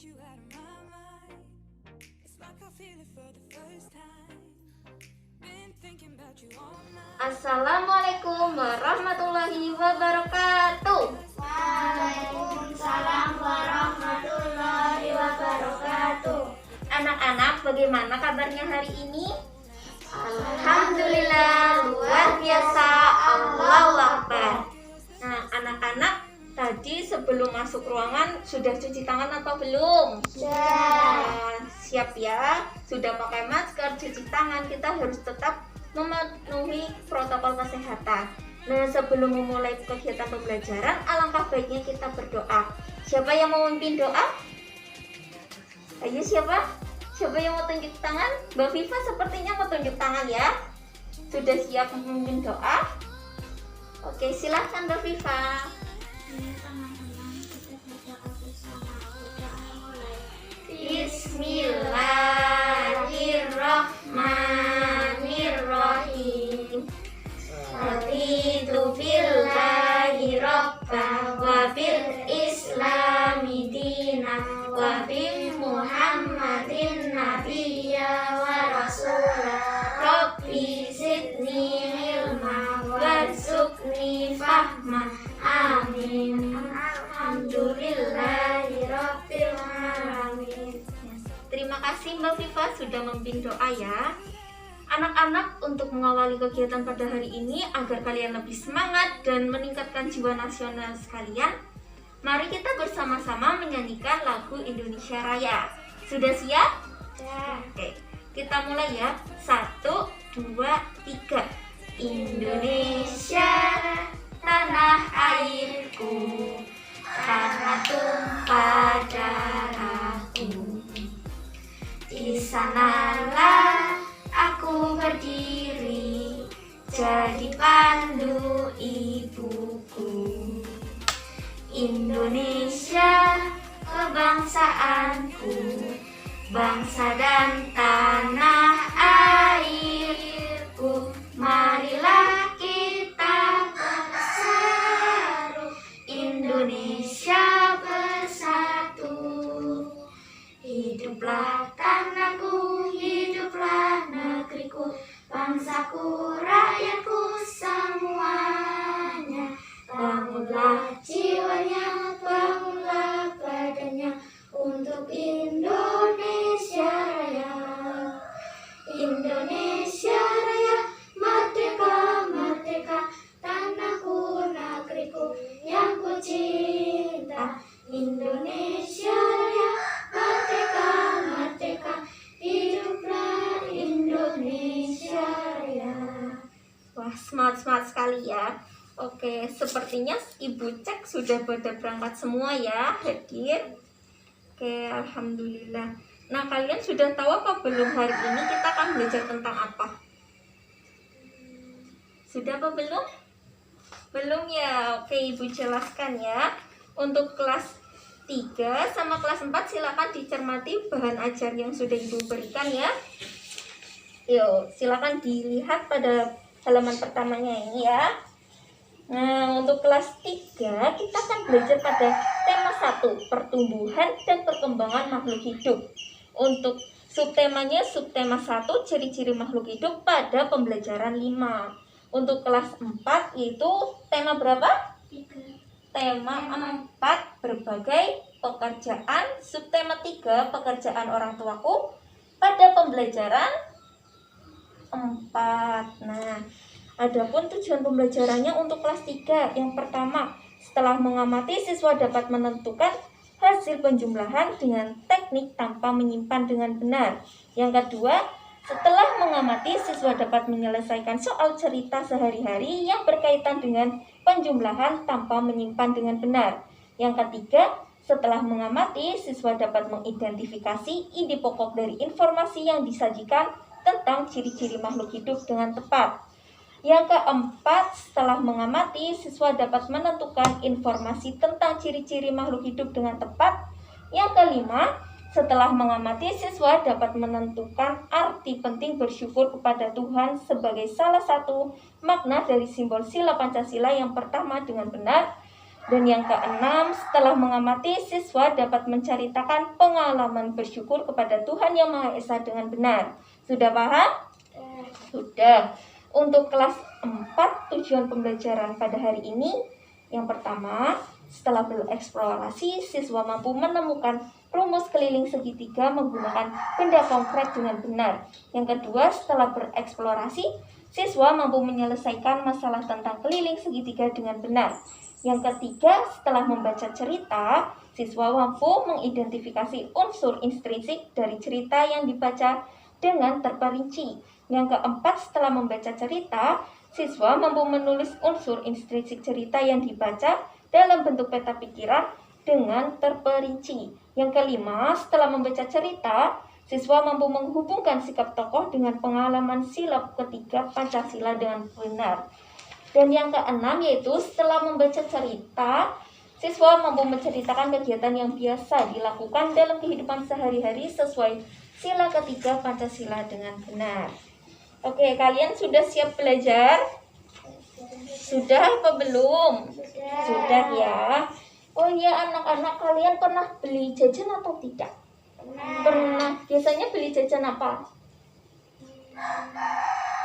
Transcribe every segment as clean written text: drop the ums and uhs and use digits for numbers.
You out of my mind. It's like I feel it for the first time. Been thinking about you all night. Assalamualaikum warahmatullahi wabarakatuh. Waalaikumsalam warahmatullahi wabarakatuh. Anak-anak, bagaimana kabarnya hari ini? Alhamdulillah, luar biasa, Allahu Akbar. Nah, anak-anak, tadi sebelum masuk ruangan sudah cuci tangan atau belum? Sudah. Siap ya, sudah pakai masker, cuci tangan. Kita harus tetap memenuhi protokol kesehatan. Nah, sebelum memulai kegiatan pembelajaran, alangkah baiknya kita berdoa. Siapa yang mau memimpin doa? Ayo, siapa? Siapa yang mau tunjuk tangan? Mbak Viva sepertinya mau tunjuk tangan ya. Sudah siap memimpin doa? Oke, silahkan Mbak Viva. Teman-teman, kita berdoa bersama. Doa mulai. Bismillahirrahmanirrahim. Raditu billahi rabba wa bil islami dina wa bi Muhammadin nabiyya wa rasulah. Rabbi zidni ilma warzuqni fahma. Amin. Alhamdulillahirabbil alamin. Terima kasih Mbak Viva sudah memimpin doa ya. Anak-anak, untuk mengawali kegiatan pada hari ini agar kalian lebih semangat dan meningkatkan jiwa nasional sekalian, mari kita bersama-sama menyanyikan lagu Indonesia Raya. Sudah siap? Ya. Oke, kita mulai ya. 1, 2, 3. Indonesia, tanah airku, tanah tumpah darahku. Di sanalah aku berdiri, jadi pandu ibuku. Indonesia, kebangsaanku, bangsa dan tanah airku. Marilah kita bersatu, Indonesia bersatu. Hiduplah tanahku, hiduplah negeriku, bangsaku, rakyatku semuanya. Bangunlah jiwanya, bangunlah badannya untuk Indonesia Raya. Indonesia Raya, merdeka, merdeka, tanahku, negeriku yang ku cinta. Indonesia Raya, merdeka, merdeka, hiduplah Indonesia Raya. Wah, semangat sekali ya. Oke, sepertinya Ibu cek sudah pada berangkat semua ya, hadir. Oke, alhamdulillah. Nah, kalian sudah tahu apa belum hari ini kita akan belajar tentang apa? Sudah apa belum? Belum ya. Oke, Ibu jelaskan ya. Untuk kelas 3 sama kelas 4 silakan dicermati bahan ajar yang sudah Ibu berikan ya. Yuk, silakan dilihat pada halaman pertamanya ini ya. Nah, untuk kelas 3 kita akan belajar pada tema 1, pertumbuhan dan perkembangan makhluk hidup. Untuk subtemanya, subtema 1, ciri-ciri makhluk hidup pada pembelajaran 5. Untuk kelas 4 yaitu tema berapa? 3. Tema 4, berbagai pekerjaan. Subtema 3, pekerjaan orang tuaku pada pembelajaran 4. Nah, adapun tujuan pembelajarannya untuk kelas 3, yang pertama, setelah mengamati siswa dapat menentukan hasil penjumlahan dengan teknik tanpa menyimpan dengan benar. Yang kedua, setelah mengamati siswa dapat menyelesaikan soal cerita sehari-hari yang berkaitan dengan penjumlahan tanpa menyimpan dengan benar. Yang ketiga, setelah mengamati siswa dapat mengidentifikasi ide pokok dari informasi yang disajikan tentang ciri-ciri makhluk hidup dengan tepat. Yang keempat, setelah mengamati, siswa dapat menentukan informasi tentang ciri-ciri makhluk hidup dengan tepat. Yang kelima, Setelah mengamati, siswa dapat menentukan arti penting bersyukur kepada Tuhan sebagai salah satu makna dari simbol sila Pancasila yang pertama dengan benar. Dan yang keenam, setelah mengamati, siswa dapat menceritakan pengalaman bersyukur kepada Tuhan Yang Maha Esa dengan benar. Sudah paham? Sudah. Untuk kelas 4, tujuan pembelajaran pada hari ini, yang pertama, setelah bereksplorasi, siswa mampu menemukan rumus keliling segitiga menggunakan benda konkret dengan benar. Yang kedua, setelah bereksplorasi, siswa mampu menyelesaikan masalah tentang keliling segitiga dengan benar. Yang ketiga, setelah membaca cerita, siswa mampu mengidentifikasi unsur intrinsik dari cerita yang dibaca dengan terperinci. Yang keempat, setelah membaca cerita, siswa mampu menulis unsur intrinsik cerita yang dibaca dalam bentuk peta pikiran dengan terperinci. Yang kelima, setelah membaca cerita, siswa mampu menghubungkan sikap tokoh dengan pengalaman sila ketiga Pancasila dengan benar. Dan yang keenam, yaitu setelah membaca cerita, siswa mampu menceritakan kegiatan yang biasa dilakukan dalam kehidupan sehari-hari sesuai sila ketiga Pancasila dengan benar. Oke, kalian sudah siap belajar? Sudah apa belum? Sudah ya. Oh iya, anak-anak, kalian pernah beli jajan atau tidak? Pernah. Biasanya beli jajan apa?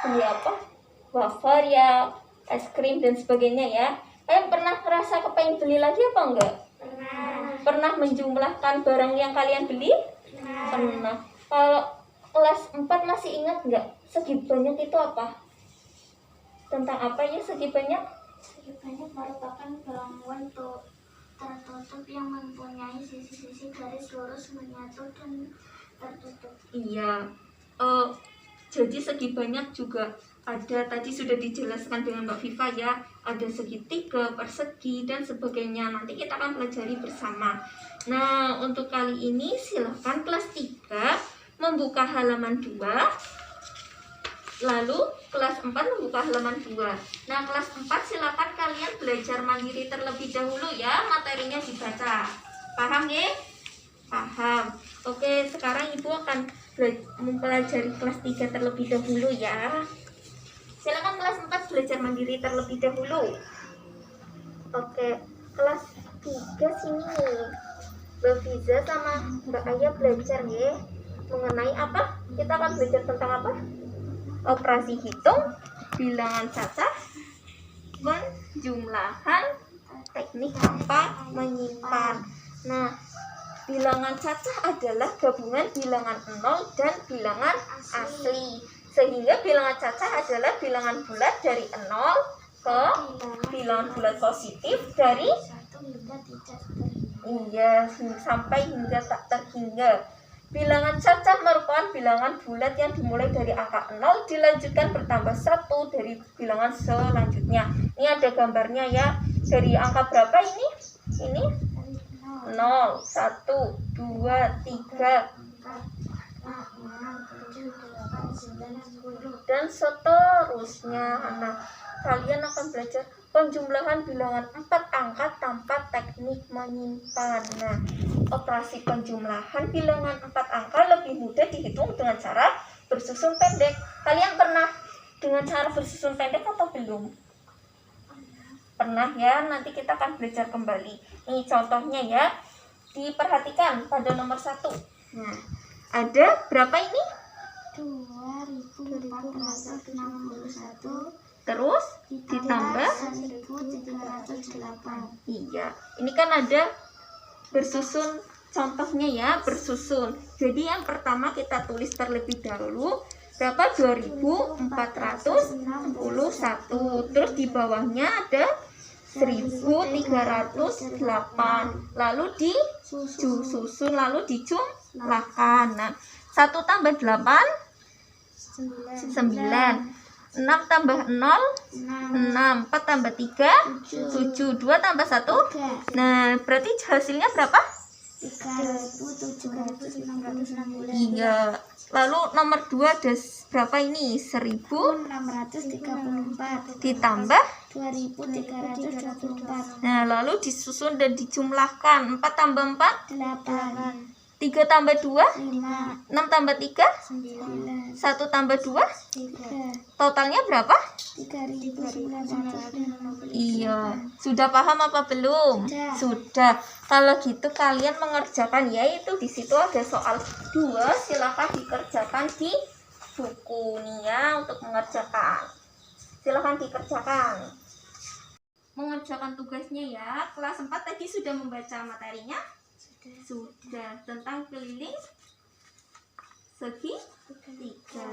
Beli apa? Wafer ya, es krim dan sebagainya ya. Kalian pernah ngerasa kepengen beli lagi apa enggak? Pernah menjumlahkan barang yang kalian beli? Pernah. Kalau kelas 4 masih ingat enggak? Segi banyak itu apa? Tentang apa ya segi banyak? Segi banyak merupakan bangunan tertutup yang mempunyai sisi-sisi garis lurus menyatu dan tertutup. Iya. Jadi segi banyak juga ada, tadi sudah dijelaskan dengan Mbak Viva ya, ada segitiga, persegi, dan sebagainya. Nanti kita akan pelajari bersama. Nah, untuk kali ini silahkan kelas 3 membuka halaman 2, lalu kelas 4 membuka halaman 2. Nah, kelas 4 silahkan kalian belajar mandiri terlebih dahulu ya, materinya dibaca. Paham ya? Paham. Oke, sekarang Ibu akan mempelajari kelas 3 terlebih dahulu ya. Silakan kelas 4 belajar mandiri terlebih dahulu. Oke, kelas 3 sini. Mbak Fiza sama Mbak Aya belajar ya. Mengenai apa? Kita akan belajar tentang apa? Operasi hitung, bilangan cacah, penjumlahan, teknik tanpa menyimpan. Nah, bilangan cacah adalah gabungan bilangan 0 dan bilangan asli. Sehingga bilangan cacah adalah bilangan bulat dari 0 ke bilangan bulat positif dari 1 hingga tidak sampai hingga tak terhingga. Bilangan cacah merupakan bilangan bulat yang dimulai dari angka 0 dilanjutkan bertambah 1 dari bilangan selanjutnya. Ini ada gambarnya ya. Dari angka berapa ini? Ini 0, 1, 2, 3, dan seterusnya. Nah, kalian akan belajar penjumlahan bilangan 4 angka tanpa teknik menyimpan. Nah, operasi penjumlahan bilangan 4 angka lebih mudah dihitung dengan cara bersusun pendek. Kalian pernah dengan cara bersusun pendek atau belum? Pernah ya, nanti kita akan belajar kembali. Ini contohnya ya. Diperhatikan pada nomor 1. Nah, ada berapa ini? 2461 Terus ditambah 1308. Iya, ini kan ada bersusun contohnya ya, bersusun. Jadi yang pertama kita tulis terlebih dahulu berapa? 2461. Terus di bawahnya ada 1308. Lalu disusun, lalu dijumlahkan. Nah, 1 tambah 8 9. 6 tambah 0 6, 4 tambah 3 7, 2 tambah 1. Nah, berarti hasilnya berapa? 3760. Iya. Lalu nomor 2 ada berapa ini? 1634 ditambah 2324. Nah, lalu disusun dan dijumlahkan. 4 tambah 4 8. 3 tambah 2, 5, 6 tambah 3, 9, 1 tambah 2, 3, totalnya berapa? 3.950. Iya, sudah paham apa belum? Sudah. Kalau gitu kalian mengerjakan, yaitu di situ ada soal 2, silakan dikerjakan di buku nih ya untuk mengerjakan. Silakan dikerjakan. Mengerjakan tugasnya ya. Kelas 4 tadi sudah membaca materinya? Sudah. Tentang keliling segitiga.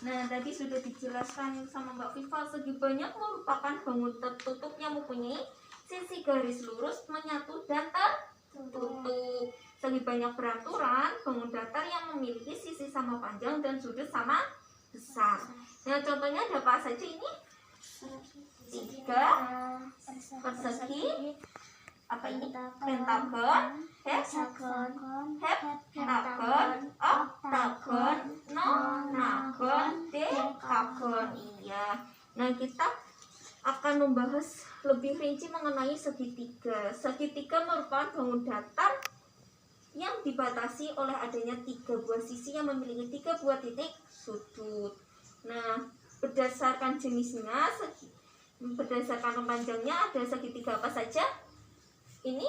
Nah, tadi sudah dijelaskan sama Mbak Viva, segi banyak merupakan bangun tertutup yang mempunyai sisi garis lurus menyatu dan tertutup. Segi banyak beraturan, bangun datar yang memiliki sisi sama panjang dan sudut sama besar. Nah, contohnya ada apa saja ini? 3 persegi, apa ini? Pentagon, heksagon, oktagon, nonagon, dekagon. Iya. Nah, kita akan membahas lebih rinci mengenai segitiga. Segitiga merupakan bangun datar yang dibatasi oleh adanya 3 buah sisi yang memiliki 3 buah titik sudut. Nah, berdasarkan jenisnya, berdasarkan panjangnya ada segitiga apa saja? Ini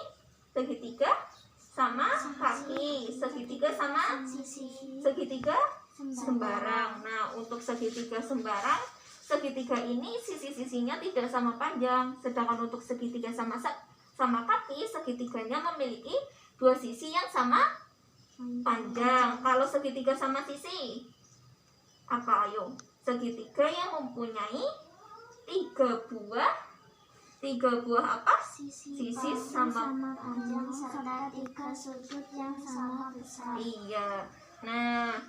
segitiga sama kaki, segitiga sama segitiga sembarang. Nah, untuk segitiga sembarang, segitiga ini sisi-sisinya tidak sama panjang. Sedangkan untuk segitiga sama kaki, segitiganya memiliki 2 sisi yang sama panjang. Kalau segitiga sama sisi, apa ayo? Segitiga yang mempunyai 3 buah apa? Sisi sama panjang serta 3 sudut yang sama besar. Iya. Nah,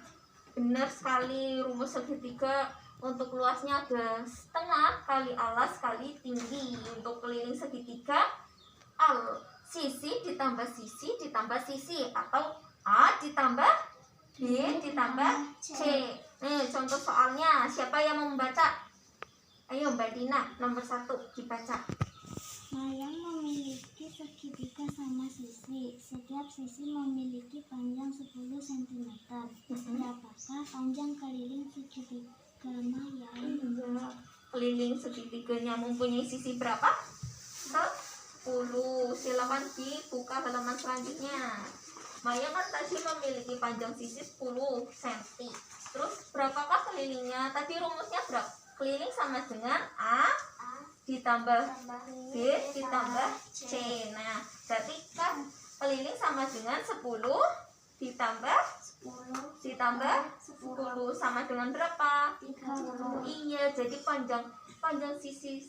benar sekali, rumus segitiga untuk luasnya ada setengah kali alas kali tinggi. Untuk keliling segitiga, sisi ditambah sisi atau A ditambah B ditambah C. Nih, contoh soalnya, siapa yang mau membaca? Ayo Mbak Dina, nomor 1 dibaca. Mayang memiliki segitiga sama sisi. Setiap sisi memiliki panjang 10 cm. Berapakah panjang keliling segitiga Mayang? Keliling segitiganya mempunyai sisi berapa? 10. Silakan dibuka halaman selanjutnya. Mayang kan tadi memiliki panjang sisi 10 cm. Terus berapakah kelilingnya? Tadi rumusnya berapa? Keliling sama dengan A ditambah B ditambah C. Nah, berarti kan keliling sama dengan 10 ditambah 10 sama dengan berapa? 30. Iya, jadi panjang sisi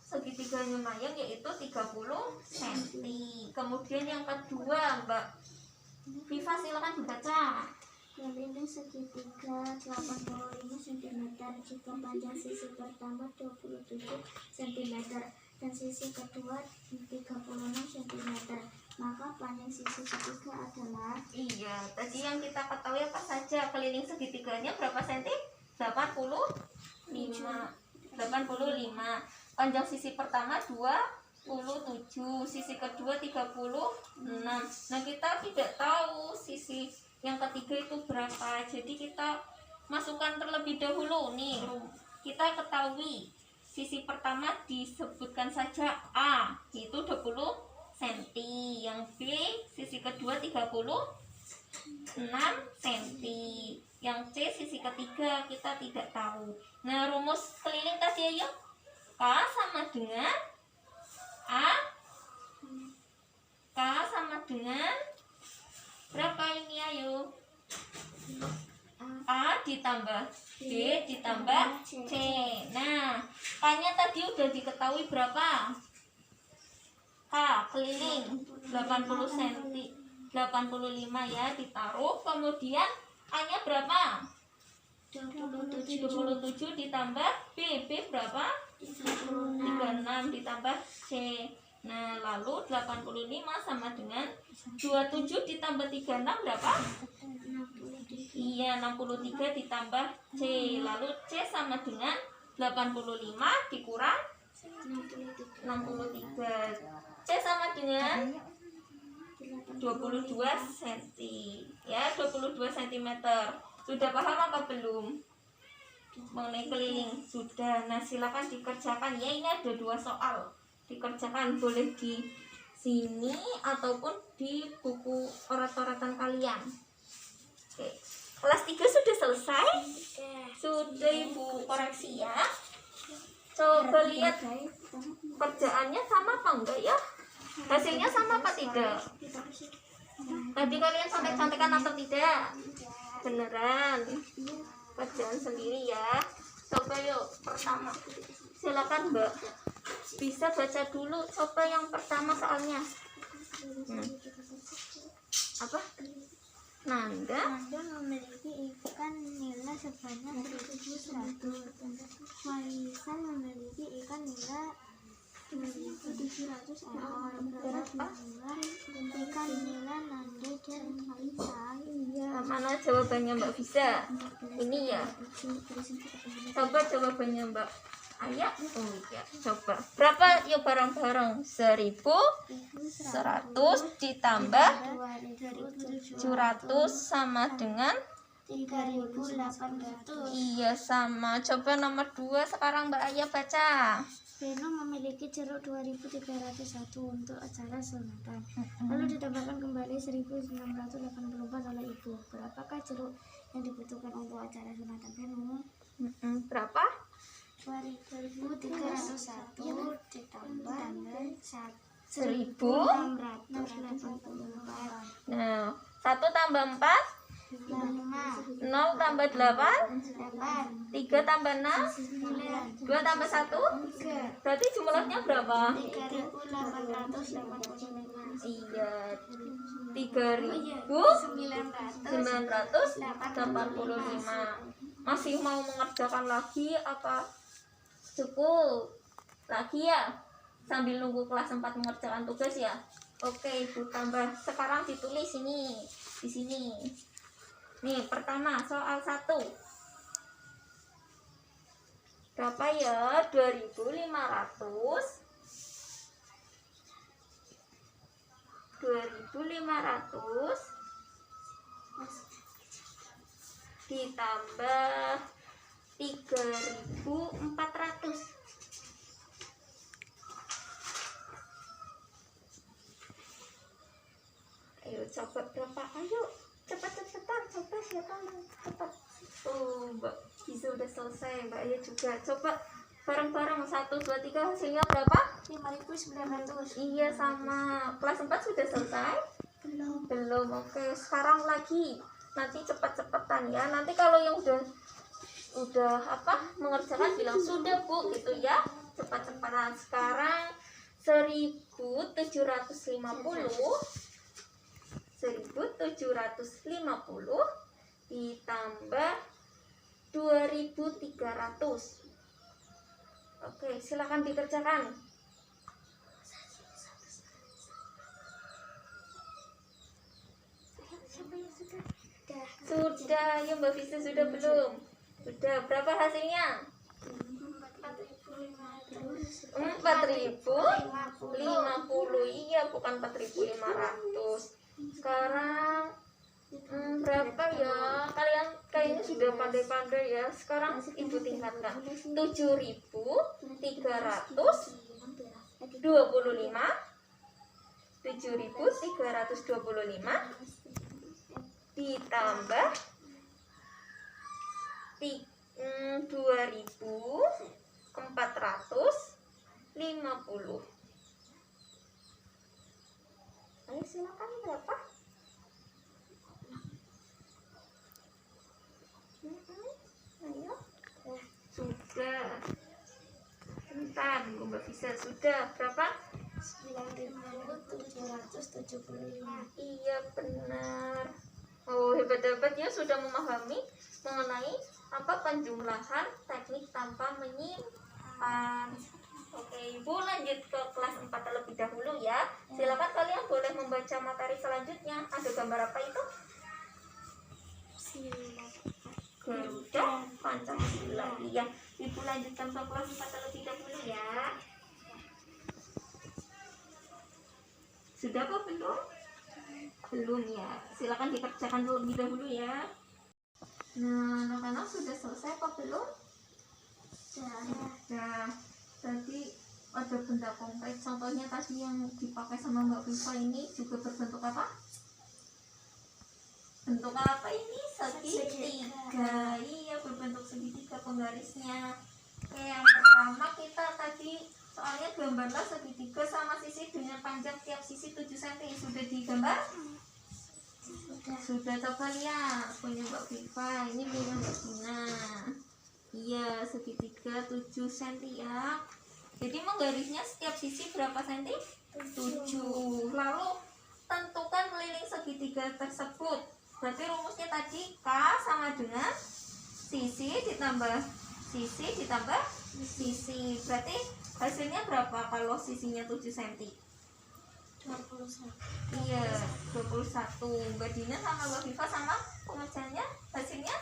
segitiganya Mayang yaitu 30 cm. Kemudian yang kedua, Mbak Viva silakan dibaca. Keliling segitiga 85 cm. Jika panjang sisi pertama 27 cm dan sisi kedua 36 cm, maka panjang sisi ketiga adalah? Iya, tadi yang kita ketahui apa saja? Keliling segitiganya berapa senti? 85. Panjang sisi pertama 27, sisi kedua 36. Nah, kita tidak tahu sisi yang ketiga itu berapa. Jadi kita masukkan terlebih dahulu nih. Kita ketahui sisi pertama disebutkan saja A, itu 20 cm. Yang B, sisi kedua 36 cm. Yang C, sisi ketiga kita tidak tahu. Nah, rumus keliling tadi ayo. K sama dengan A. K sama dengan berapa ini ayo? A ditambah B ditambah C. Nah, K-nya tadi udah diketahui berapa? K keliling 80 cm, 85 ya, ditaruh. Kemudian A-nya berapa? 27 ditambah B berapa? 36 ditambah C. Nah, lalu 85 sama dengan 27 ditambah 36 berapa? Iya, 63 ditambah C. Lalu C sama dengan 85 dikurang 63. C sama dengan 22 cm ya, 22 cm. Sudah paham apa belum mengenai keliling? Sudah. Nah, silakan dikerjakan ya. Ini ada 2 soal. Dikerjakan boleh di sini ataupun di buku orat-oratan kalian. Oke. Kelas 3 sudah selesai? Sudah Ibu koreksi ya. Coba lihat kerjaannya sama apa enggak ya? Hasilnya sama apa tidak? Tadi kalian contek-contekan atau tidak? Beneran. Kerjaan sendiri ya. Coba yuk pertama. Silakan Mbak. Bisa baca dulu. Coba yang pertama soalnya. Apa? Nanda memiliki ikan nila sebanyak 1.100. Warisan memiliki ikan nila 1.700 ekor. Berapa ikan nila Nanda dan Marisa? mana jawabannya Mbak bisa? Ini ya. Coba jawabannya Mbak Ayah. Oh iya, coba. Berapa yuk bareng-bareng? 1.100 ditambah 700 sama dengan 3.800. iya sama. Coba nomor 2 sekarang Mbak Ayah baca. Beno memiliki jeruk 2.301 untuk acara sunatan. Lalu ditambahkan kembali 1.984 oleh ibu. Berapakah jeruk yang dibutuhkan untuk acara sunatan Beno? Berapa? 2.301 ditambah 1.684. 1.684. Nah, 1 tambah 4 0 tambah 8 3 tambah 6 2 tambah 1 berarti jumlahnya berapa? 3.885. Iya, 3.985. Masih mau mengerjakan lagi apa cukup lagi ya, sambil nunggu kelas 4 mengerjakan tugas ya? Oke Ibu tambah. Sekarang ditulis ini di sini. Nih pertama soal 1. Berapa ya? 2.500 ditambah 3.400. Ayo coba berapa? Ayo cepat-cepatan. Coba siapa yang cepat? Oh Mbak Giza udah selesai, Mbak Ayah juga. Coba bareng-bareng 1, 2, 3 hasilnya berapa? 5.900. Iya sama. Kelas 4 sudah selesai? Belum. Oke, sekarang lagi. Nanti cepat-cepatan ya. Nanti kalau yang udah mengerjakan bilang sudah Bu gitu ya. Cepat-cepatan. Sekarang 1750 ditambah 2.300. Oke, silakan dikerjakan. Sudah, ya Mbak Visa sudah belum? Sudah, berapa hasilnya? 4.050. Iya, bukan 4.500. Sekarang berapa ya? Kalian kayaknya sudah pandai-pandai ya. Sekarang Ibu tingkatkan. 7.325 ditambah 2.450. Ayo silakan berapa? Ayo. Sudah. Bentar, Mbak Visa sudah berapa? 9.775. Iya benar. Oh hebat-hebat ya, sudah memahami mengenai penjumlahan teknik tanpa menyimpan. Oke Ibu lanjut ke kelas 4 terlebih dahulu ya. Silakan kalian boleh membaca materi selanjutnya. Ada gambar apa itu? Garuda Pancasila. Iya, Ibu lanjutkan ke kelas 4 terlebih dahulu ya. Sudah apa belum? Belum ya, silakan dikerjakan terlebih dahulu ya. Nah, anak-anak sudah selesai apa belum? Sudah. Tadi ada benda konkret, contohnya tadi yang dipakai sama Mbak Viva ini juga berbentuk apa? Bentuk apa ini? Segitiga. Iya, berbentuk segitiga penggarisnya. Oke, yang pertama kita tadi soalnya gambarlah segitiga sama sisi dengan panjang tiap sisi 7 cm. Sudah digambar? Sudah, coba lihat punya Mbak Viva, ini punya Mbak Gina. Iya, segitiga 7 cm ya. Jadi menggarisnya setiap sisi berapa senti? 7. Lalu tentukan keliling segitiga tersebut. Berarti rumusnya tadi K sama dengan sisi ditambah sisi. Berarti hasilnya berapa kalau sisinya 7 cm? 21. Iya, 21. Mbak Dina sama Mbak Viva sama pengerjaannya hasilnya?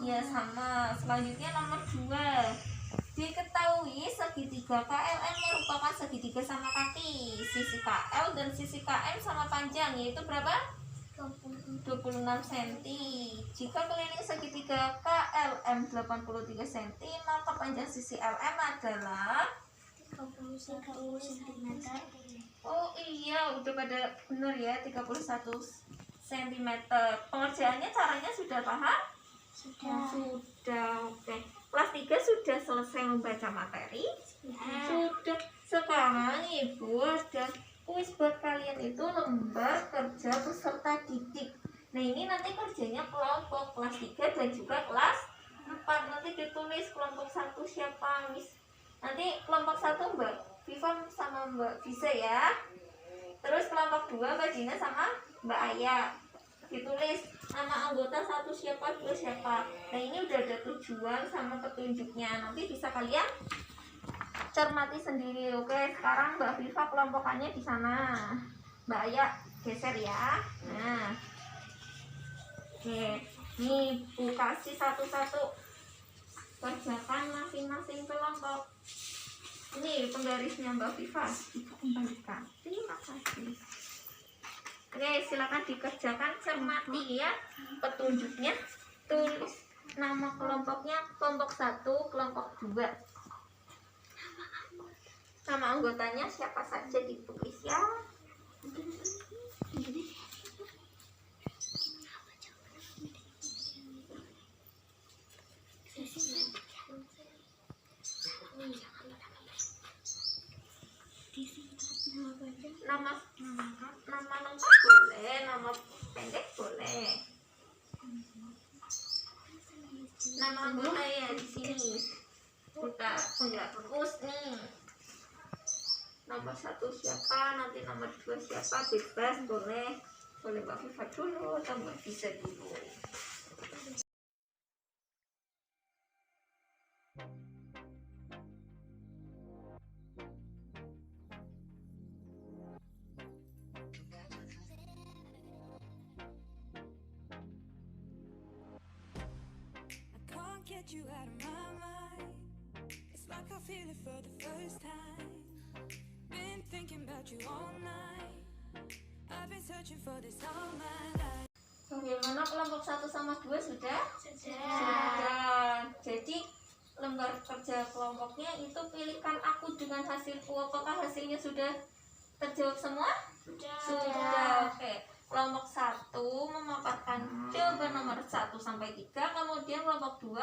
Iya, sama. Selanjutnya nomor 2. Diketahui segitiga KLM merupakan segitiga sama kaki. Sisi KL dan sisi KM sama panjang, yaitu berapa? 26 cm. Jika keliling segitiga KLM 83 cm, maka panjang sisi LM adalah 31 cm. oh iya, udah pada benar ya, 31 cm. Pengerjaannya caranya sudah paham? Sudah. Oke. Kelas 3 sudah selesai membaca materi? Sudah. Sekarang Ibu ada kuis buat kalian, itu lembar kerja peserta didik. Nah, ini nanti kerjanya kelompok kelas 3 dan juga kelas 4. Nanti ditulis kelompok 1 siapa, Miss. Nanti kelompok 1 Mbak Viva sama Mbak Visa ya. Terus kelompok 2 Mbak Dina sama Mbak Aya. Ditulis nama anggota 1 siapa, 2 siapa. Nah, ini udah ada tujuan sama petunjuknya. Nanti bisa kalian cermati sendiri. Oke, sekarang Mbak Viva kelompokannya di sana. Mbak Aya geser ya. Nah. Oke, nih Bu kasih satu-satu. Kerjakan masing-masing kelompok. Ini penggarisnya Mbak Viva, Ibu kembalikan. Terima kasih. Oke, silakan dikerjakan, cermati ya petunjuknya. Tulis nama kelompoknya, kelompok 1, kelompok 2. Nama anggotanya siapa saja ditulis ya. Nama lengkap boleh, nama pendek boleh. Nama anggota ya di sini. Kita enggak terus nih. Nomor 1 siapa, nanti nomor 2 siapa, bebas boleh. Boleh Mbak Viva dulu atau Mbak Visa dulu. Get you out of my mind. It's like I feel it for the first time. Been thinking about you all night. I've been searching for this all my life. Bagaimana kelompok 1 sama 2 sudah? Sudah. Jadi lembar kerja kelompoknya itu pilihkan aku dengan hasilku. Apakah hasilnya sudah terjawab semua? Sudah. Oke. Kelompok 1 memaparkan jawaban nomor 1 sampai 3, kemudian kelompok 2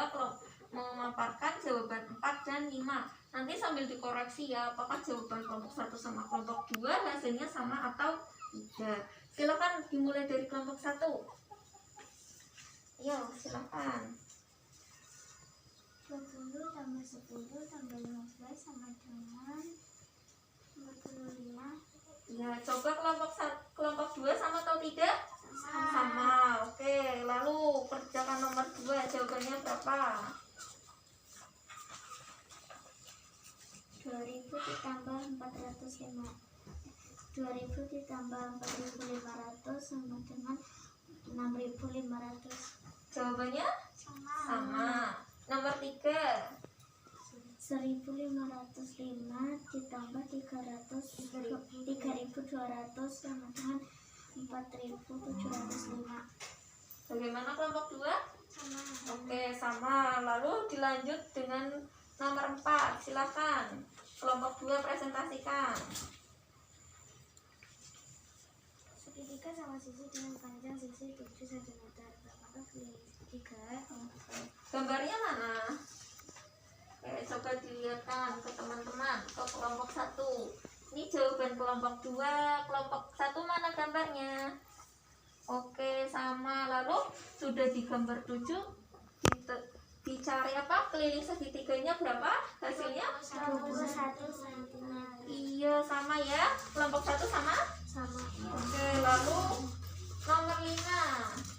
memaparkan jawaban 4 dan 5. Nanti sambil dikoreksi ya, apakah jawaban kelompok 1 sama kelompok 2 hasilnya sama atau tidak. Silakan dimulai dari kelompok 1. Yo, silakan. 20 tambah 10 tambah 15 sama dengan 45. Ya, coba kelompok 2 sama atau tidak? Sama. Oke, lalu kerjakan nomor 2, jawabannya berapa? 2000 ditambah 405. 2000 ditambah 4500 sama dengan 6500. Jawabannya sama. Nomor 3. 1505 ditambah 3200 sama dengan 4.705. Bagaimana kelompok 2? Sama. Oke, sama. Lalu dilanjut dengan nomor 4. Silakan. Kelompok 2 presentasikan. Segitiga sama sisi dengan panjang sisi 7 cm. Apakah segitiga? Gambarnya mana? Oke, coba dilihatkan ke teman-teman, ke kelompok 1. Ini jawaban kelompok 2. Kelompok 1 mana gambarnya? Oke, sama. Lalu sudah digambar 7, dicari apa? Keliling segitiganya berapa? Hasilnya? 21 cm. Iya, sama ya. Kelompok 1 sama? Sama. Oke, lalu nomor 5.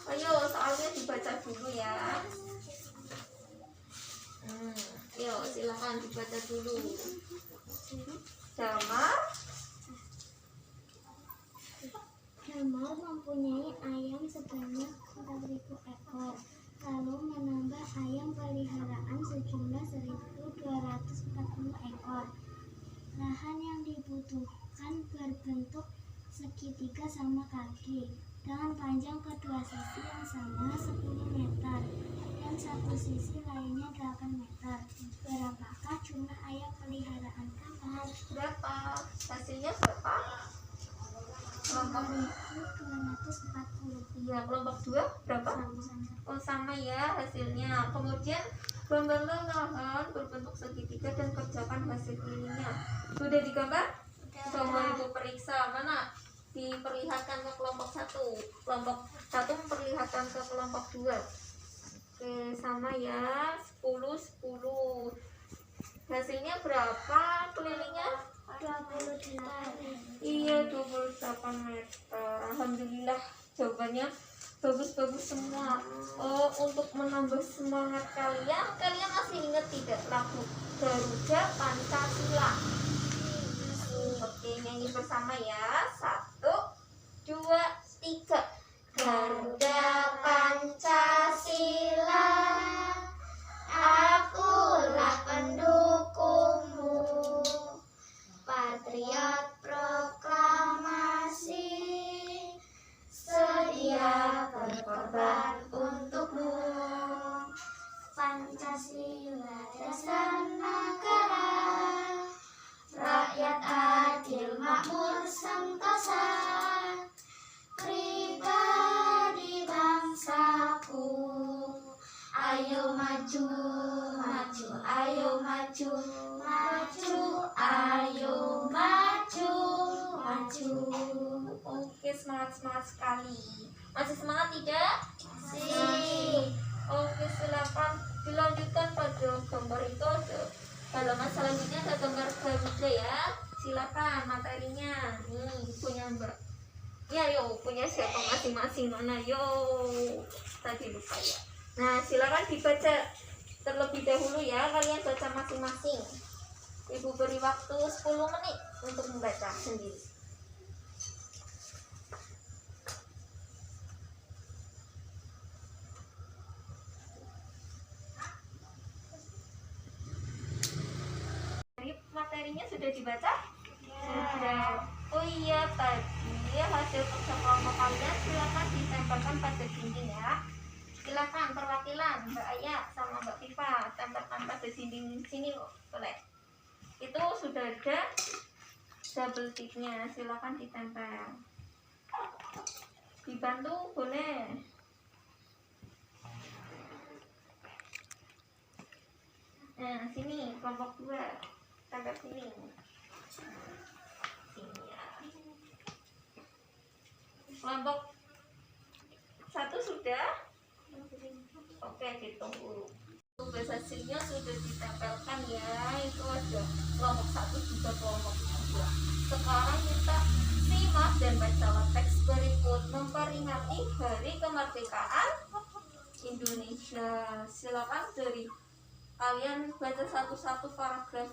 Ayo, soalnya dibaca dulu ya. Yuk, silakan dibaca dulu. Damar mempunyai ayam sebanyak 4.000 ekor, lalu menambah ayam peliharaan sejumlah 1.240 ekor. Lahan yang dibutuhkan berbentuk segitiga sama kaki, dengan panjang kedua sisi yang sama 10 meter dan satu sisi lainnya 8 meter. Berapakah jumlah ayam peliharaan kamar? berapa? Hasilnya berapa? Kelompok 240. iya, kelompok 2 berapa? Oh, sama ya hasilnya. Kemudian gambarlah lahan berbentuk segitiga dan kerjakan hasil kelilingnya. Sudah digambar? Coba ibu periksa mana? Diperlihatkan ke kelompok 1. Kelompok 1 memperlihatkan ke kelompok 2. Oke, sama ya. 10 hasilnya berapa kelilingnya? 28. Iya, 28 meter. Alhamdulillah jawabannya bagus-bagus semua. Oh, untuk menambah semangat kalian masih ingat tidak lagu Garuda Pancasila? Oke, nyanyi bersama ya. 1, 2, 3. Garuda Pancasila, akulah pendukungmu, patriot proklamasi, sedia berkorban untukmu. Pancasila dasar negara, rakyat adil makmur sentosa, pribadi bangsaku. Ayo maju, maju, ayo maju, maju, ayo maju, maju. Oke, semangat sekali. Masih semangat tidak? Masih. Oke, silakan dilanjutkan pada gambar itu. Ada halaman selanjutnya, ada gambar Garuda ya. Silakan materinya. Nih punya Mbak. Ya, yo punya siapa masing-masing mana? Yo, tadi lupa ya. Nah, silakan dibaca terlebih dahulu ya. Kalian baca masing-masing. Ibu beri waktu 10 menit untuk membaca sendiri. Materinya sudah dibaca? Sudah. Oh iya, tadi hasil kerja kelompok kalian silakan ditempelkan pada dinding ya. Silakan perwakilan Mbak Aya sama Mbak Pipa tempelkan pada dinding sini loh, boleh. Itu sudah ada double ticknya, silakan ditempel. Dibantu boleh. Nah, sini kelompok 2 tempel sini. Sini ya. Kelompok 1 sudah? Oke, ditunggu. Tugas hasilnya sudah ditempelkan ya. Itu ada kelompok 1 juga kelompok 2. Sekarang kita simak dan bacalah teks berikut memperingati Hari Kemerdekaan Indonesia. Silakan dari kalian baca satu-satu paragraf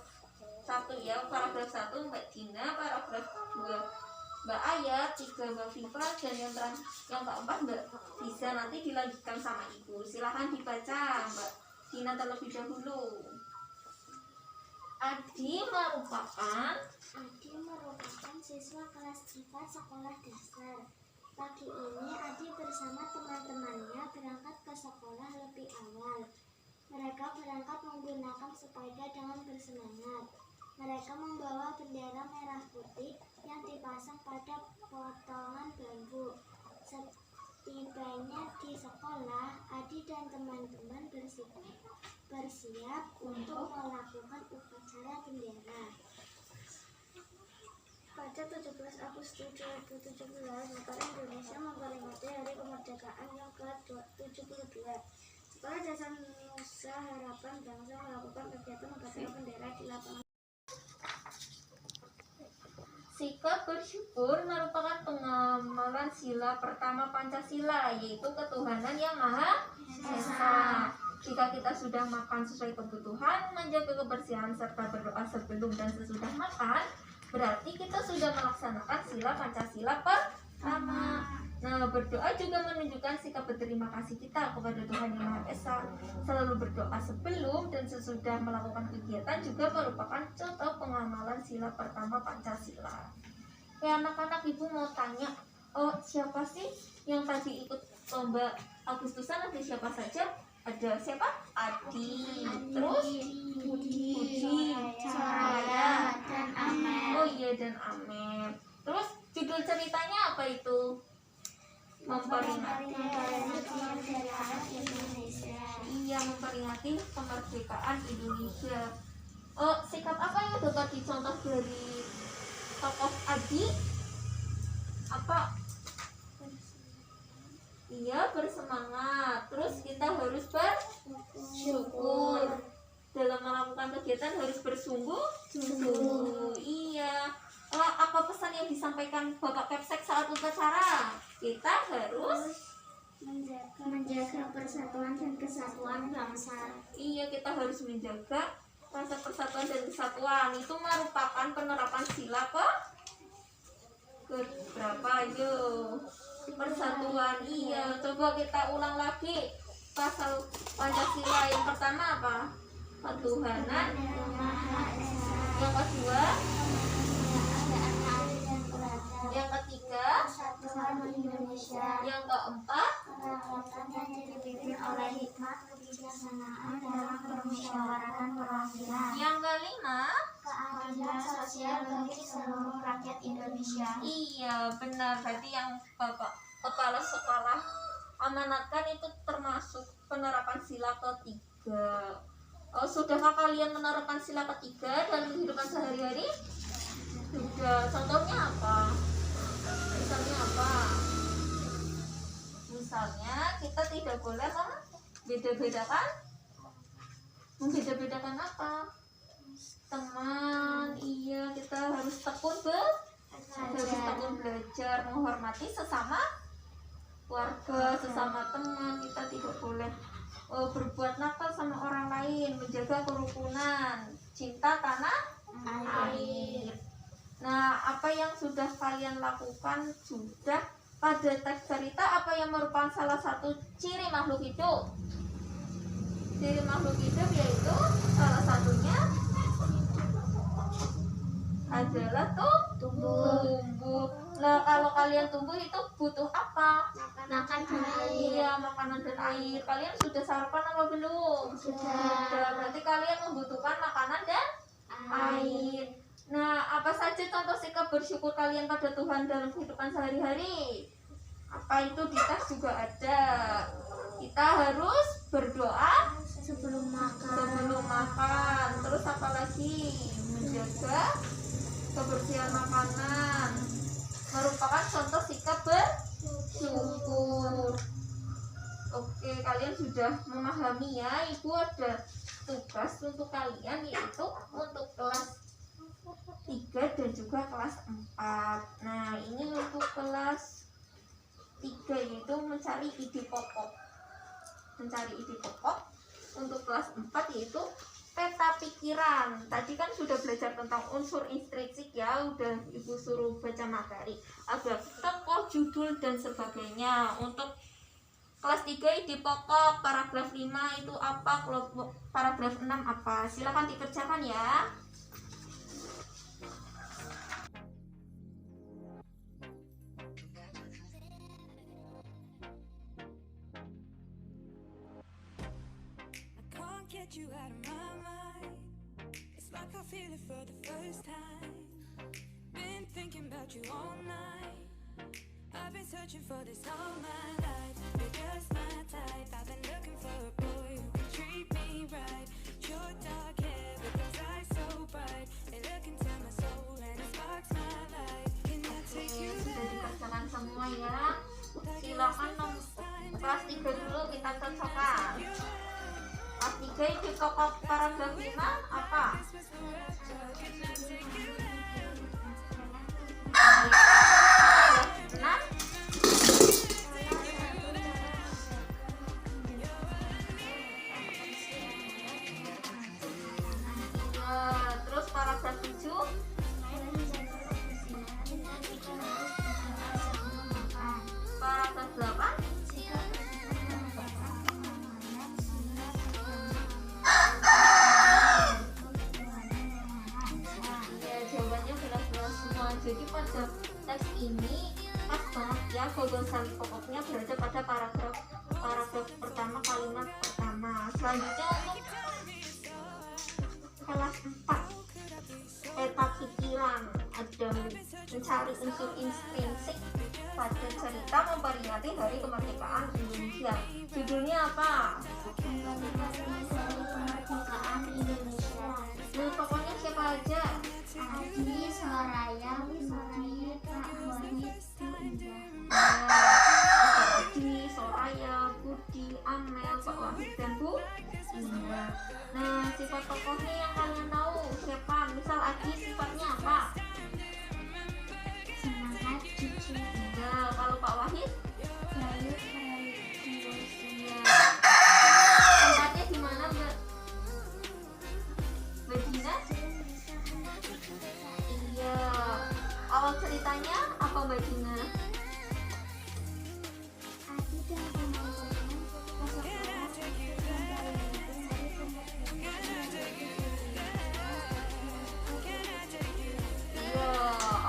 1 ya. Paragraf 1 Mbak Dina, paragraf 2 Mbak Aya, 3 Mbak Viva, dan yang keempat Mbak bisa nanti dilanjutkan sama Ibu. Silahkan dibaca Mbak Dina terlebih dahulu. Adi merupakan siswa kelas 4 sekolah dasar. Pagi ini Adi bersama teman-temannya berangkat ke sekolah lebih awal. Mereka berangkat menggunakan sepeda dengan bersemangat. Mereka membawa bendera merah putih yang dipasang pada potongan bambu. Setibanya di sekolah, Adi dan teman-teman bersiap untuk melakukan upacara bendera. Pada 17 Agustus 2017, negara Indonesia memperingati Hari Kemerdekaan yang ke-72. Sekolah Dasar Nusa Harapan Bangsa melakukan kegiatan upacara bendera di lapangan. Sikap bersyukur merupakan pengamalan sila pertama Pancasila, yaitu ketuhanan yang Maha Esa. Jika kita sudah makan sesuai kebutuhan, menjaga kebersihan, serta berdoa sebelum dan sesudah makan, berarti kita sudah melaksanakan sila Pancasila pertama. Nah, berdoa juga menunjukkan sikap berterima kasih kita kepada Tuhan Yang Maha Esa. Selalu berdoa sebelum dan sesudah melakukan kegiatan juga merupakan contoh pengamalan sila pertama Pancasila. Ya, anak-anak, Ibu mau tanya, siapa sih yang tadi ikut lomba Agustusan? Ada siapa saja? Ada siapa? Adi, terus Budi, Soraya, dan Amer. Oh iya, dan Amer. Terus judul ceritanya apa itu? Memperingati kemerdekaan Indonesia. Iya, memperingati kemerdekaan Indonesia. Sikap apa yang dapat dicontoh dari tokoh Adi? Apa? Iya, bersemangat. Terus kita harus bersyukur. Dalam melakukan kegiatan harus bersungguh-sungguh. Iya. Apa pesan yang disampaikan Bapak Kepsek saat upacara? Kita harus menjaga persatuan dan kesatuan bangsa. Iya, kita harus menjaga rasa persatuan dan kesatuan. Itu merupakan penerapan sila ke berapa? Yuk, persatuan. Iya, coba kita ulang lagi pasal Pancasila. Yang pertama apa? Ketuhanan. Yang kedua, yang ketiga, Persatuan Indonesia. yang keempat, Kerakyatan yang dipimpin oleh hikmat kebijaksanaan dalam permusyawaratan perwakilan. yang kelima. Keadilan sosial bagi seluruh rakyat Indonesia. Iya, benar. Berarti yang Bapak Kepala Sekolah amanatkan itu termasuk penerapan sila ketiga. Sudahkah kalian menerapkan sila ketiga dalam kehidupan sehari-hari? Sudah. Contohnya apa? Misalnya apa? Misalnya kita tidak boleh membeda-bedakan apa? Teman. Iya, kita harus tekun belajar, menghormati sesama warga, sesama teman. Kita tidak boleh berbuat nakal sama orang lain, menjaga kerukunan, cinta tanah air. Nah, apa yang sudah kalian lakukan sudah pada teks cerita apa yang merupakan salah satu ciri makhluk hidup? Ciri makhluk hidup yaitu salah satunya adalah tumbuh. Nah, kalau kalian tumbuh itu butuh apa? Makan dan air. Iya, makanan dan air. Kalian sudah sarapan apa belum? Sudah. Berarti kalian membutuhkan makanan dan air. Nah, apa saja contoh sikap bersyukur kalian pada Tuhan dalam kehidupan sehari-hari? Apa itu di tes juga ada. Kita harus berdoa Sebelum makan. Terus apa lagi? Menjaga kebersihan makanan. Merupakan contoh sikap bersyukur. Oke, kalian sudah memahami ya. Ibu ada tugas untuk kalian, yaitu untuk kelas 3 dan juga kelas 4. Nah, ini untuk kelas 3 yaitu mencari ide pokok. Untuk kelas 4 yaitu peta pikiran. Tadi kan sudah belajar tentang unsur intrinsik ya, udah Ibu suruh baca materi. Ada tokoh, judul dan sebagainya. Untuk kelas 3 ide pokok, paragraf 5 itu apa, paragraf 6 apa. Silakan dikerjakan ya. get you out of my mind. It's like I feel it for the first time. Been thinking about you all night. I've been searching for this all my life. You're just my type. I've been looking for a boy who can treat me right. Short dark hair with those eyes so bright. They look into my soul and it sparks my life. Can I take you Sudah dikerjakan semua ya. Silakan kelas 3 dulu kita cocokkan. Kelas 3 itu pokok paragraf 5 apa? Nah, terus paragraf 7 paragraf 8 ya, jawabannya jelas-jelas semua. Jadi pada teks ini pas banget ya, gagasan pokoknya berada pada paragraf pertama, kalimat pertama. Selanjutnya untuk kelas 4 peta pikiran, ada mencari unsur intrinsik pada cerita memperingati Hari Kemerdekaan Indonesia. Judulnya apa? Kemerdekaan Indonesia. Nah, pokoknya siapa aja? Adi, Soraya, Budi, Pak Wahid, Bu Indah. Ada Adi, Soraya, Budi, Amel, Pak Wahid, dan Bu Indah. Nah, sifat tokohnya yang kalian tahu siapa? Misal Adi sifatnya apa? Semangat, jujur, Iya. Kalau Pak Wahid? baik, tulus. Iya. Tempatnya di mana, Mbak? Mbak Dina? Iya. Awal ceritanya apa, Mbak Dina? Adi dan teman-teman persatuan memperingati Hari Kemerdekaan. Iya,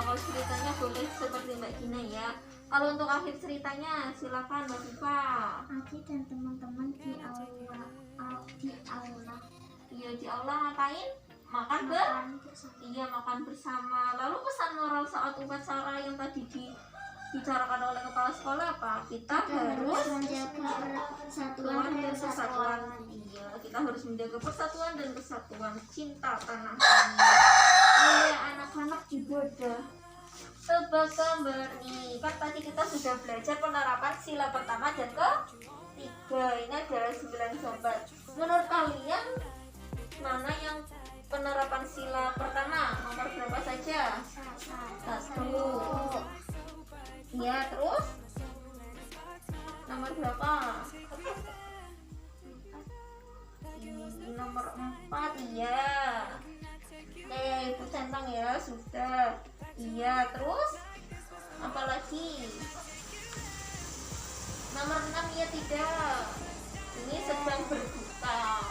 awal ceritanya boleh seperti Mbak Dina ya. Kalau untuk akhir ceritanya silakan Mbak Viva. Adi dan teman-teman di aula. Iya, di aula ngapain? Makan Makan bersama. Iya, makan bersama. Lalu pesan moral saat upacara yang tadi dibicarakan oleh kepala sekolah apa? Kita harus menjaga persatuan dan kesatuan. kesatuan. Iya, kita harus menjaga persatuan dan kesatuan, cinta tanah air. Iya, anak-anak ibadah tebak gambar nih. Kan tadi kita sudah belajar penerapan sila pertama dan ketiga. Ini adalah 9 gambar. Menurut kalian mana yang penerapan sila pertama? Nomor berapa saja? 1. Iya, terus nomor berapa? Ini nomor 4. Iya. Oke, Ibu centang ya, sudah. Iya, terus apalagi? Nomor 6 ya tidak. Ini sedang berbuka.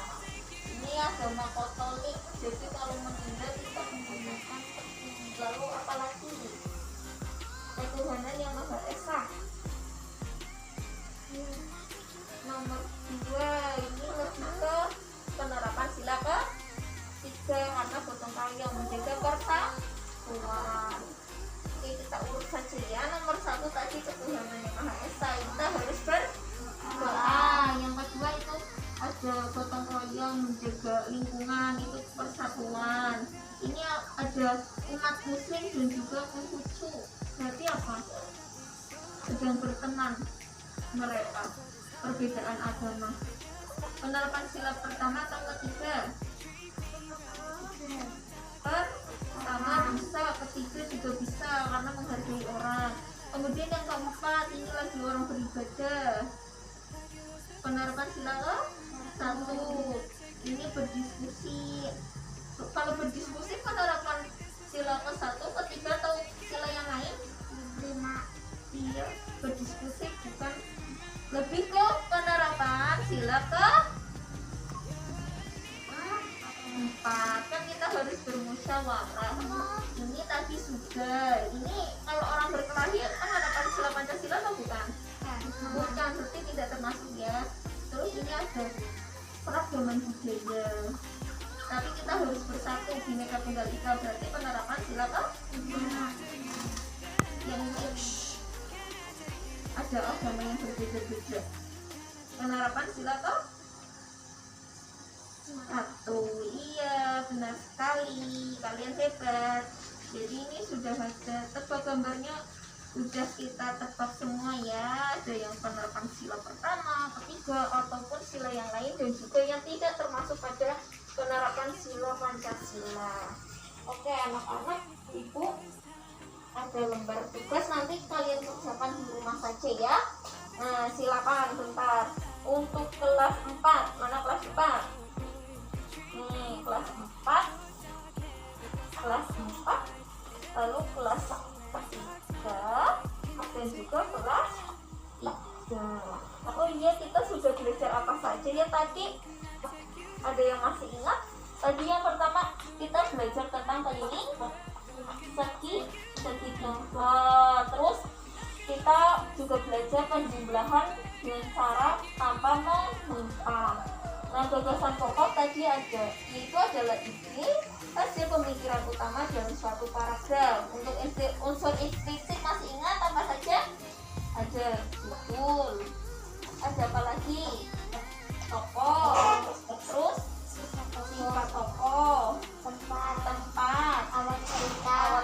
Ini agama Katolik. Jadi kalau meninggal kita menggunakan peti. Lalu apalagi? Ketuhanan yang Maha Esa. Nomor 2 ini lebih ke penerapan sila ke-3 karena gotong royong menjaga persatuan. Oke, kita urut saja ya. Nomor 1 tadi ketuhanan yang Maha Esa, kita harus berdoa. Yang kedua itu ada gotong royong menjaga lingkungan, itu persatuan. Ini ada umat muslim dan juga Konghucu. Berarti apa? Sedang berteman mereka, perbedaan agama. Penerapan sila pertama atau ketiga? Pertama bisa, ketiga juga bisa karena menghargai orang. Kemudian yang keempat, ini lagi orang beribadah. Penerapan sila ke-1, ini berdiskusi. Kalau berdiskusi penerapan sila ke-1, ketiga atau sila yang lain? 5. Iya, berdiskusi bukan, lebih ke penerapan sila ke-4. Kan kita harus bermusyawarah. Ini tadi sudah. Ini kalau orang berkelahi penerapan sila Pancasila atau bukan? Bukan, berarti tidak termasuk ya. Terus ini ada keragaman budaya. Tapi kita harus bersatu, Bhinneka Tunggal Ika, berarti penerapan sila yang ada agama yang berbeda-beda. Penerapan sila satu. Iya, benar sekali, kalian hebat. Jadi ini sudah ada tebak gambarnya, sudah kita tebak semua ya. Ada yang penerapan sila pertama, ketiga, ataupun sila yang lain, dan juga yang tidak termasuk pada penerapan sila Pancasila. Oke anak-anak, ibu ada lembar tugas, nanti kalian kerjakan di rumah saja ya. Nah silakan bentar. Untuk kelas 4, mana kelas 4? Nih kelas 4, lalu kelas 3, dan juga kelas 3. Oh iya, kita sudah belajar apa saja ya tadi? Ada yang masih ingat? Tadi yang pertama kita belajar tentang keliling segi terus kita juga belajar penjumlahan dengan cara tanpa menyimpang. Nah gagasan pokok tadi ada, yaitu adalah ide hasil pemikiran utama dalam suatu paragraf. Untuk unsur eksplisit masih ingat apa saja? Ada judul, ada apa lagi? Tokoh, terus sifat tokoh, tempat, awal cerita,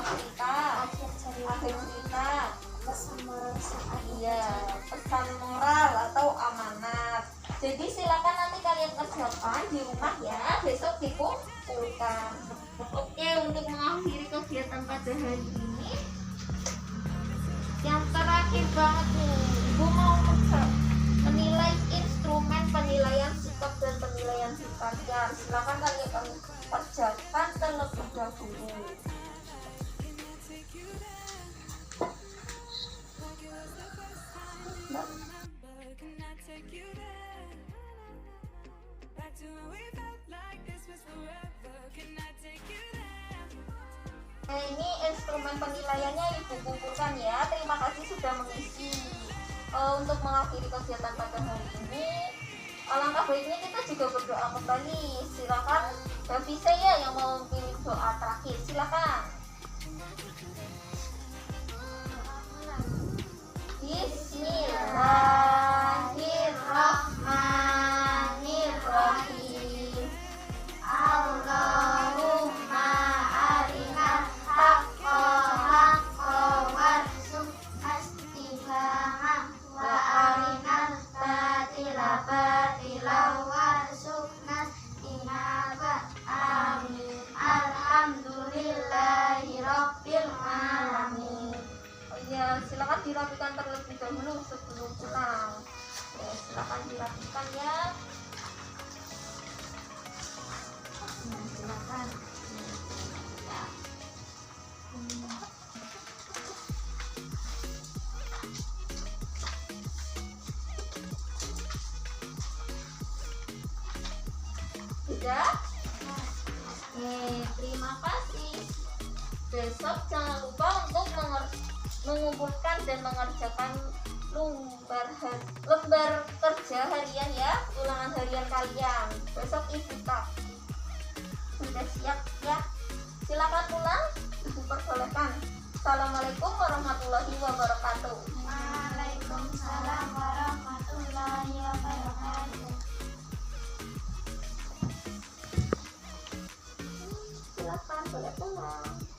akhir cerita, pesan moral atau amanat. Jadi silakan nanti kalian kerjakan di rumah ya, besok dikumpulkan. Oke, untuk mengakhiri kegiatan pada hari ini, yang terakhir banget nih, Ibu mau menilai instrumen penilaian sikap dan penilaian sifat ya. Silakan kalian kerjakan terlebih dahulu. Nah ini instrumen penilaiannya Ibu kumpulkan ya. Terima kasih sudah mengisi. Untuk mengakhiri kegiatan pada hari ini, alangkah baiknya kita juga berdoa kembali. Silakan Babi saya yang mau memilih doa terakhir. Silakan. Bismillahirrahmanirrahim. Allahumma arinal haqqa haqqan warzuqna ittiba'ah wa arinal batila batilan warzuqna ijtinabah. Amin. Alhamdulillahi rabbil alamin. Oh iya, silakan dirapikan terlebih dahulu sebelum pulang. Ya, silakan dirapikan ya. Silakan. Ya. Sudah? Terima kasih. Besok jangan lupa untuk mengumpulkan dan mengerjakan lembar kerja harian ya, ulangan harian kalian. Besok Ibu tak sudah siap ya. Silakan pulang, Ibu perbolehkan. Assalamualaikum warahmatullahi wabarakatuh. Waalaikumsalam warahmatullahi wabarakatuh. Silakan boleh pulang.